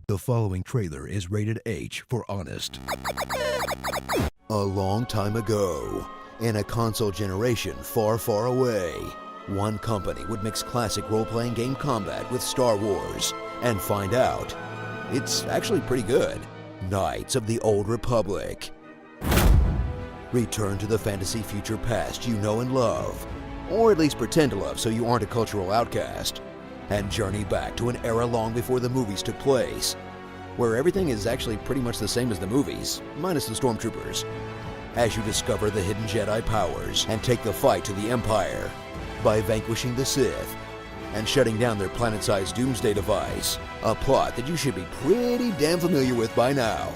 The following trailer is rated H for honest. A long time ago, in a console generation far, far away, one company would mix classic role-playing game combat with Star Wars and find out it's actually pretty good. Knights of the Old Republic. Return to the fantasy future past you know and love, or at least pretend to love so you aren't a cultural outcast, and journey back to an era long before the movies took place, where everything is actually pretty much the same as the movies, minus the stormtroopers, as you discover the hidden Jedi powers and take the fight to the Empire by vanquishing the Sith and shutting down their planet-sized doomsday device, a plot that you should be pretty damn familiar with by now.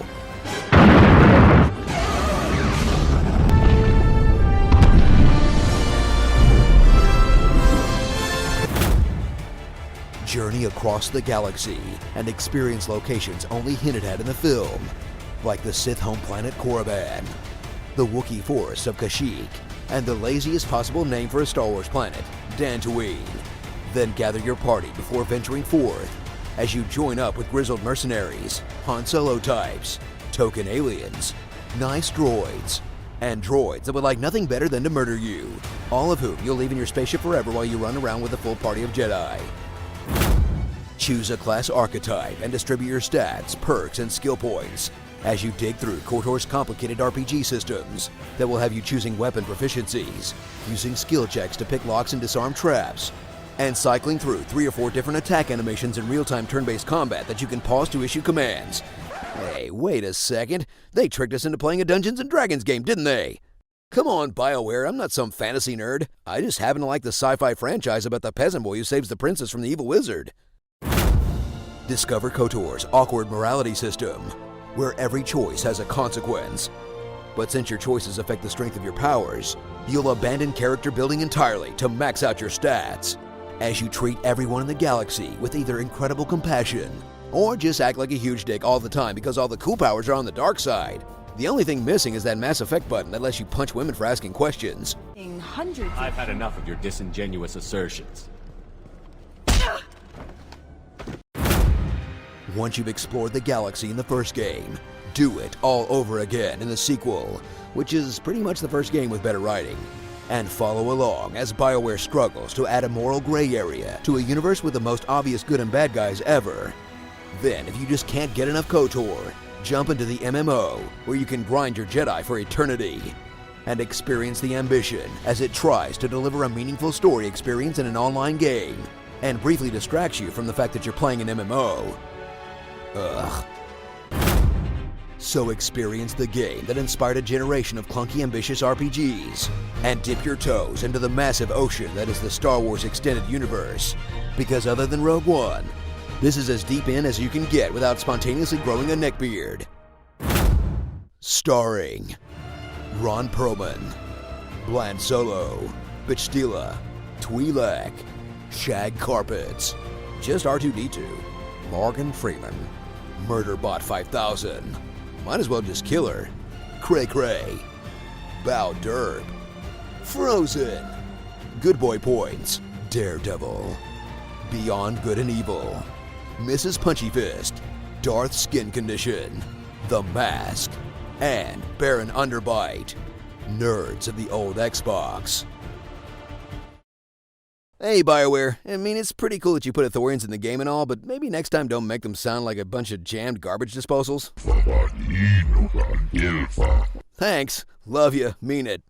Journey across the galaxy and experience locations only hinted at in the film, like the Sith home planet Korriban, the Wookiee forests of Kashyyyk, and the laziest possible name for a Star Wars planet, Dantooine. Then gather your party before venturing forth as you join up with grizzled mercenaries, Han Solo types, token aliens, nice droids, and droids that would like nothing better than to murder you, all of whom you'll leave in your spaceship forever while you run around with a full party of Jedi. Choose a class archetype and distribute your stats, perks, and skill points as you dig through KotOR's complicated RPG systems that will have you choosing weapon proficiencies, using skill checks to pick locks and disarm traps, and cycling through 3 or 4 different attack animations in real-time turn-based combat that you can pause to issue commands. Hey, wait a second. They tricked us into playing a Dungeons & Dragons game, didn't they? Come on, BioWare, I'm not some fantasy nerd. I just happen to like the sci-fi franchise about the peasant boy who saves the princess from the evil wizard. Discover KotOR's awkward morality system, where every choice has a consequence. But since your choices affect the strength of your powers, you'll abandon character building entirely to max out your stats, as you treat everyone in the galaxy with either incredible compassion, or just act like a huge dick all the time because all the cool powers are on the dark side. The only thing missing is that Mass Effect button that lets you punch women for asking questions. I've had enough of your disingenuous assertions. Once you've explored the galaxy in the first game, do it all over again in the sequel, which is pretty much the first game with better writing, and follow along as BioWare struggles to add a moral gray area to a universe with the most obvious good and bad guys ever. Then, if you just can't get enough KotOR, jump into the MMO, where you can grind your Jedi for eternity, and experience the ambition as it tries to deliver a meaningful story experience in an online game, and briefly distracts you from the fact that you're playing an MMO. Ugh. So experience the game that inspired a generation of clunky, ambitious RPGs, and dip your toes into the massive ocean that is the Star Wars extended universe. Because other than Rogue One, this is as deep in as you can get without spontaneously growing a neckbeard. Starring Ron Perlman, Bland Solo, Bichtila, Twi'lek, Shag Carpets, just R2-D2, Morgan Freeman, Murderbot 5000, might as well just kill her, Cray Cray, Bao Derb, Frozen, Good Boy Points, Daredevil, Beyond Good and Evil, Mrs. Punchy Fist, Darth Skin Condition, The Mask, and Baron Underbite, nerds of the old Xbox. Hey, BioWare, I mean, it's pretty cool that you put Ithorians in the game and all, but maybe next time don't make them sound like a bunch of jammed garbage disposals. Thanks. Love ya. Mean it.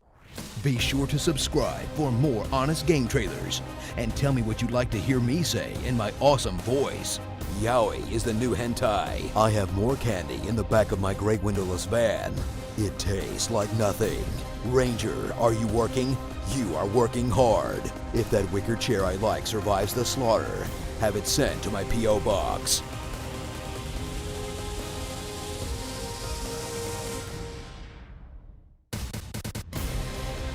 Be sure to subscribe for more honest game trailers, and tell me what you'd like to hear me say in my awesome voice. Yaoi is the new hentai. I have more candy in the back of my gray windowless van. It tastes like nothing. Ranger, are you working? You are working hard. If that wicker chair I like survives the slaughter, have it sent to my P.O. box.